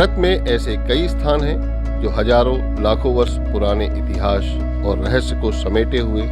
भारत में ऐसे कई स्थान हैं जो हजारों लाखों वर्ष पुराने इतिहास और रहस्य को समेटे हुए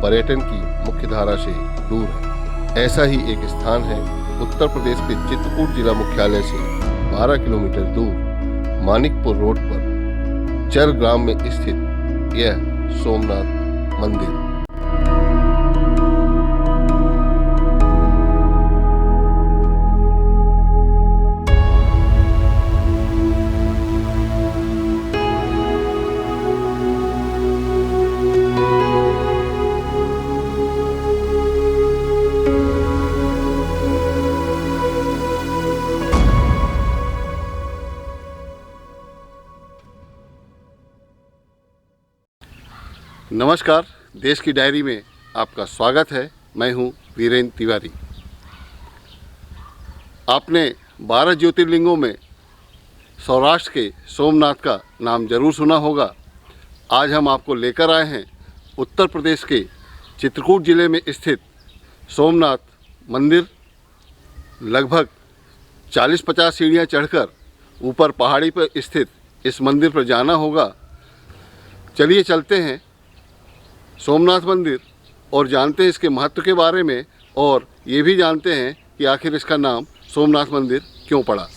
पर्यटन की मुख्य धारा से दूर है। ऐसा ही एक स्थान है उत्तर प्रदेश के चित्रकूट जिला मुख्यालय से 12 किलोमीटर दूर मानिकपुर रोड पर चर ग्राम में स्थित यह सोमनाथ मंदिर। नमस्कार, देश की डायरी में आपका स्वागत है। मैं हूं वीरेंद्र तिवारी। आपने 12 ज्योतिर्लिंगों में सौराष्ट्र के सोमनाथ का नाम जरूर सुना होगा। आज हम आपको लेकर आए हैं उत्तर प्रदेश के चित्रकूट जिले में स्थित सोमनाथ मंदिर। लगभग 40-50 सीढ़ियाँ चढ़कर ऊपर पहाड़ी पर स्थित इस मंदिर पर जाना होगा। चलिए चलते हैं सोमनाथ मंदिर और जानते हैं इसके महत्व के बारे में, और ये भी जानते हैं कि आखिर इसका नाम सोमनाथ मंदिर क्यों पड़ा।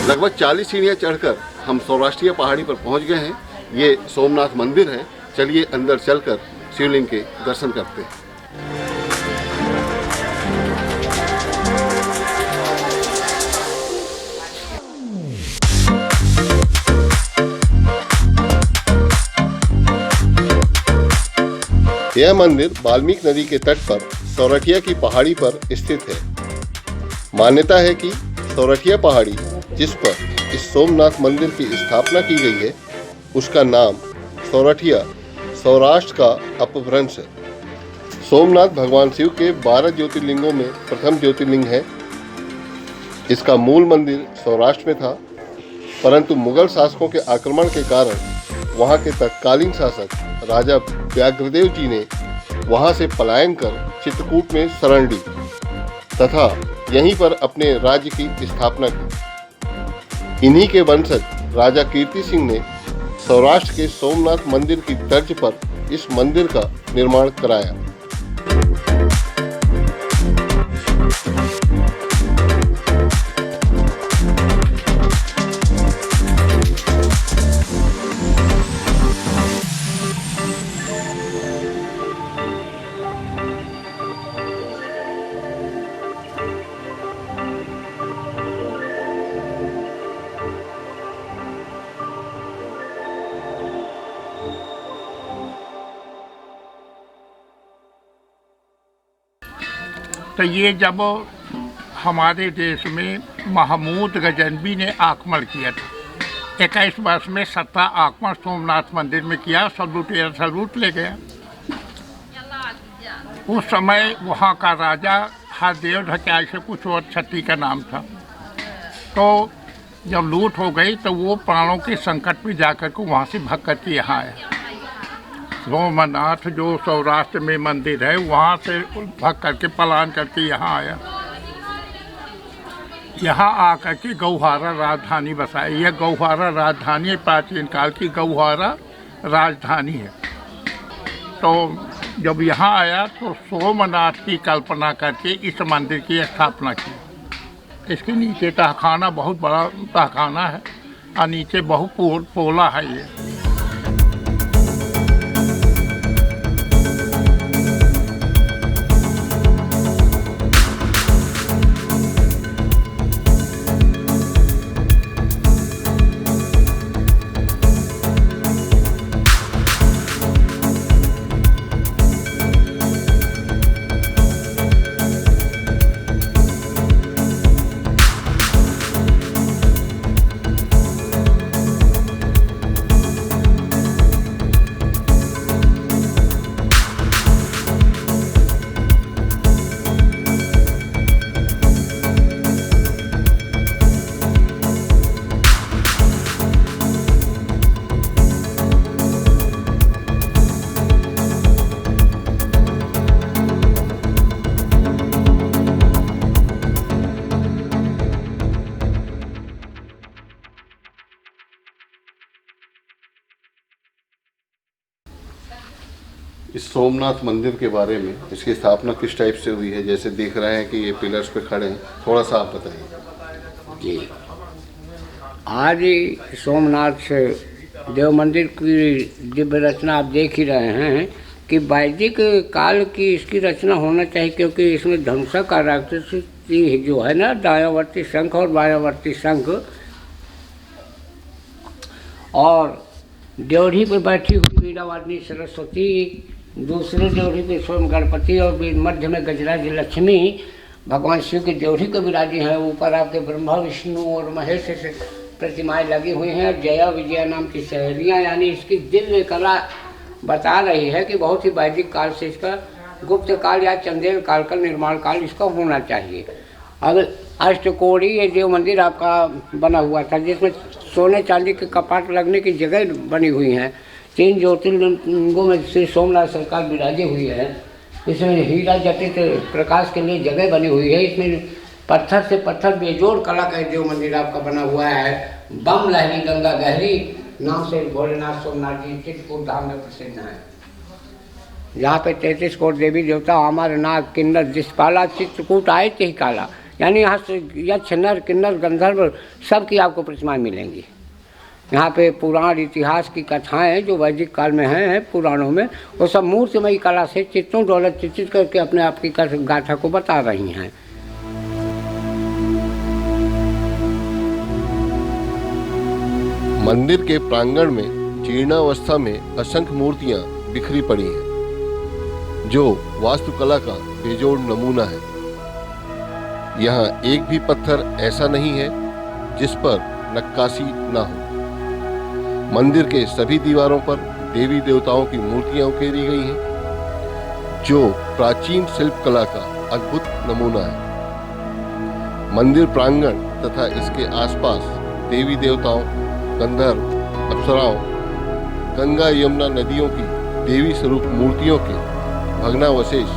लगभग 40 सीढ़ियाँ चढ़कर हम सौराष्ट्रीय पहाड़ी पर पहुंच गए हैं। ये सोमनाथ मंदिर है। चलिए अंदर चलकर शिवलिंग के दर्शन करते हैं। यह मंदिर वाल्मीकि नदी के तट पर सौरठिया की पहाड़ी पर स्थित है। मान्यता है कि सौरठिया पहाड़ी जिस पर इस सोमनाथ मंदिर की स्थापना की गई है, उसका नाम सौरठिया सौराष्ट्र का अपभ्रंश है। सोमनाथ भगवान शिव के 12 ज्योतिर्लिंगों में प्रथम ज्योतिर्लिंग है। इसका मूल मंदिर सौराष्ट्र में था, परंतु मुगल शासकों के आक्रमण के कारण वहां के तत्कालीन शासक राजा व्याघ्रदेव जी ने वहां से पलायन कर चित्रकूट में शरण ली तथा यहीं पर अपने राज्य की स्थापना की। इन्हीं के वंशज राजा कीर्ति सिंह ने सौराष्ट्र के सोमनाथ मंदिर की तर्ज पर इस मंदिर का निर्माण कराया। तो ये जब हमारे देश में महमूद गजनवी ने आक्रमण किया था, 21 वर्ष में 17 आक्रमण सोमनाथ मंदिर में किया। सल्यूट ले गया। उस समय वहाँ का राजा हरदेव ढचाई से कुछ और छठी का नाम था। तो जब लूट हो गई तो वो प्राणों के संकट में जाकर के वहाँ से भाग करके यहाँ आया। सोमनाथ जो सौराष्ट्र में मंदिर है, वहाँ से भाग करके पलायन करके यहाँ आया। यहाँ आकर के गौहारा राजधानी बसाई। यह गौहारा राजधानी प्राचीन काल की गौहारा राजधानी है। तो जब यहाँ आया तो सोमनाथ की कल्पना करके इस मंदिर की स्थापना की। इसके नीचे तहखाना, बहुत बड़ा तहखाना है और नीचे बहुत पोला है। ये इस सोमनाथ मंदिर के बारे में, इसकी स्थापना किस टाइप से हुई है? जैसे देख रहे हैं कि ये पिलर्स पे खड़े हैं, थोड़ा सा आप बताइए। जी, आज सोमनाथ देव मंदिर की दिव्य रचना आप देख ही रहे हैं कि वैदिक काल की इसकी रचना होना चाहिए, क्योंकि इसमें ध्वंसक का राक्षसी जो है ना, दायावर्ती शंख और बायावर्ती शंख, और ड्योढ़ी पे बैठी हुई वीणावादिनी सरस्वती, दूसरे ड्योढ़ी पे स्वयं गणपति और मध्य में गजराज लक्ष्मी भगवान शिव की ड्योढ़ी को विराजी हैं। ऊपर आपके ब्रह्मा विष्णु और महेश से प्रतिमाएं लगी हुई हैं। जया विजया नाम की सहेलियाँ, यानी इसकी दिव्य कला बता रही है कि बहुत ही वैदिक काल से इसका गुप्त काल या चंदेल काल का निर्माण काल इसका होना चाहिए। अब अष्टकोणी ये देव मंदिर आपका बना हुआ था, जिसमें सोने चांदी के कपाट लगने की जगह बनी हुई हैं। 3 ज्योतिर्लिंगों में श्री सोमनाथ सरकार विराजे हुई है। इसमें हीरा जटित प्रकाश के लिए जगह बनी हुई है। इसमें पत्थर से पत्थर बेजोड़ कला का देव मंदिर आपका बना हुआ है। बम लहरी गंगा गहरी नाम से भोलेनाथ सोमनाथ जी चित्रकूट धाम में प्रसिद्ध हैं। यहाँ पे 33 कोट देवी देवता अमर नाग किन्नर दिशपाला चित्रकूट आए ते ही काला, यानी यहाँ से यक्ष नर किन्नर गंधर्व सबकी आपको प्रतिमाएं मिलेंगी। यहाँ पे पुराण इतिहास की कथाएं जो वैदिक काल में हैं पुराणों में, वो सब मूर्तिमयी कला से चित्तों दौलत चित्रित करके अपने आप की गाथा को बता रही हैं। मंदिर के प्रांगण में जीर्णावस्था में असंख्य मूर्तियां बिखरी पड़ी हैं, जो वास्तुकला का बेजोड़ नमूना है। यहाँ एक भी पत्थर ऐसा नहीं है जिस पर नक्काशी न हो। मंदिर के सभी दीवारों पर देवी देवताओं की मूर्तियां उकेरी गई हैं, जो प्राचीन शिल्प कला का अद्भुत नमूना है। मंदिर प्रांगण तथा इसके आसपास देवी देवताओं, गंधर्व, अप्सराओं, गंगा यमुना नदियों की देवी स्वरूप मूर्तियों के भग्नावशेष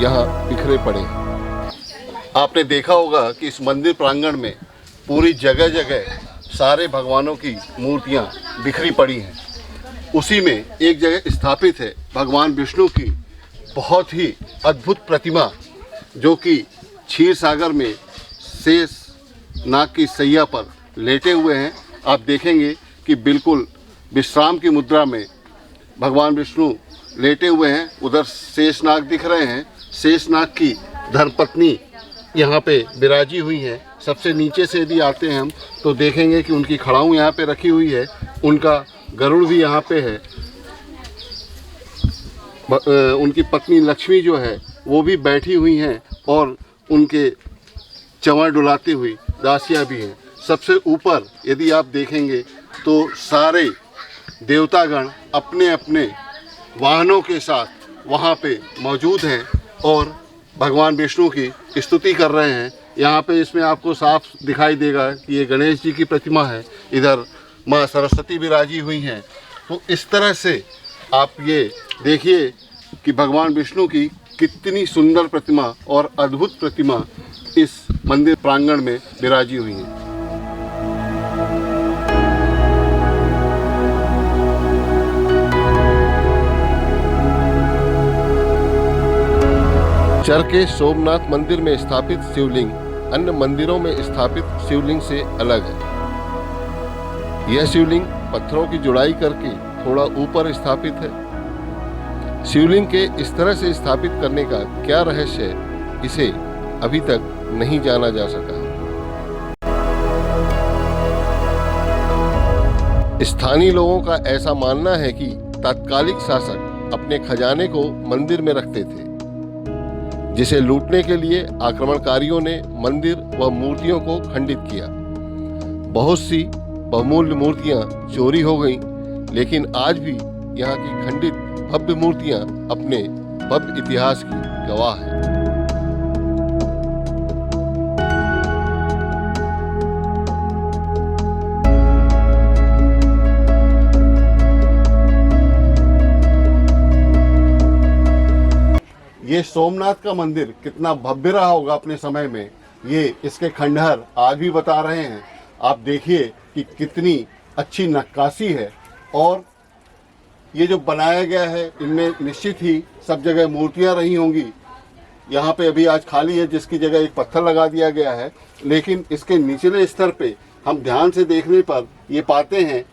यहाँ बिखरे पड़े हैं। आपने देखा होगा कि इस मंदिर प्रांगण में पूरी जगह जगह सारे भगवानों की मूर्तियाँ बिखरी पड़ी हैं। उसी में एक जगह स्थापित है भगवान विष्णु की बहुत ही अद्भुत प्रतिमा, जो कि क्षीर सागर में शेष नाग की सैया पर लेटे हुए हैं। आप देखेंगे कि बिल्कुल विश्राम की मुद्रा में भगवान विष्णु लेटे हुए हैं। उधर शेषनाग दिख रहे हैं। शेषनाग की धर्मपत्नी यहाँ पे विराजी हुई हैं। सबसे नीचे से यदि आते हैं हम तो देखेंगे कि उनकी खड़ाऊँ यहाँ पे रखी हुई है, उनका गरुड़ भी यहाँ पे है। उनकी पत्नी लक्ष्मी जो है वो भी बैठी हुई हैं और उनके चंवर डुलाती हुई दासियाँ भी हैं। सबसे ऊपर यदि आप देखेंगे तो सारे देवतागण अपने अपने वाहनों के साथ वहाँ पे मौजूद हैं और भगवान विष्णु की स्तुति कर रहे हैं। यहाँ पे इसमें आपको साफ दिखाई देगा कि ये गणेश जी की प्रतिमा है, इधर माँ सरस्वती विराजी हुई हैं। तो इस तरह से आप ये देखिए कि भगवान विष्णु की कितनी सुंदर प्रतिमा और अद्भुत प्रतिमा इस मंदिर प्रांगण में विराजी हुई है। चर के सोमनाथ मंदिर में स्थापित शिवलिंग अन्य मंदिरों में स्थापित शिवलिंग से अलग है। यह शिवलिंग पत्थरों की जुड़ाई करके थोड़ा ऊपर स्थापित है। शिवलिंग के इस तरह से स्थापित करने का क्या रहस्य है, इसे अभी तक नहीं जाना जा सका। स्थानीय लोगों का ऐसा मानना है कि तत्कालिक शासक अपने खजाने को मंदिर में रखते थे, जिसे लूटने के लिए आक्रमणकारियों ने मंदिर व मूर्तियों को खंडित किया। बहुत सी बहुमूल्य मूर्तियां चोरी हो गईं, लेकिन आज भी यहाँ की खंडित भव्य मूर्तियां अपने भव्य इतिहास की गवाह हैं। ये सोमनाथ का मंदिर कितना भव्य रहा होगा अपने समय में, ये इसके खंडहर आज भी बता रहे हैं। आप देखिए कि कितनी अच्छी नक्काशी है और ये जो बनाया गया है इनमें निश्चित ही सब जगह मूर्तियां रही होंगी। यहाँ पे अभी आज खाली है, जिसकी जगह एक पत्थर लगा दिया गया है, लेकिन इसके निचले स्तर पे हम ध्यान से देखने पर ये पाते हैं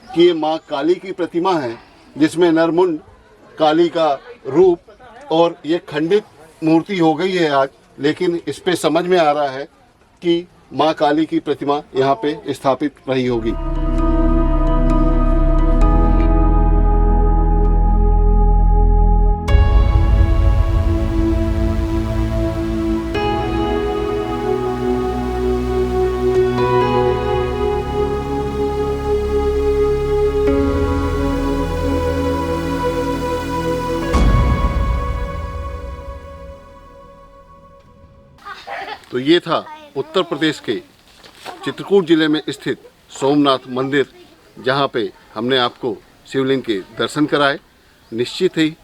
कि ये माँ काली की प्रतिमा है, जिसमें नरमुंड काली का रूप, और ये खंडित मूर्ति हो गई है आज, लेकिन इस पे समझ में आ रहा है कि माँ काली की प्रतिमा यहाँ पे स्थापित रही होगी। तो ये था उत्तर प्रदेश के चित्रकूट जिले में स्थित सोमनाथ मंदिर, जहाँ पे हमने आपको शिवलिंग के दर्शन कराए। निश्चित ही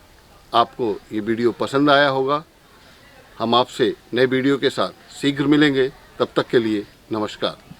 आपको ये वीडियो पसंद आया होगा। हम आपसे नए वीडियो के साथ शीघ्र मिलेंगे। तब तक के लिए नमस्कार।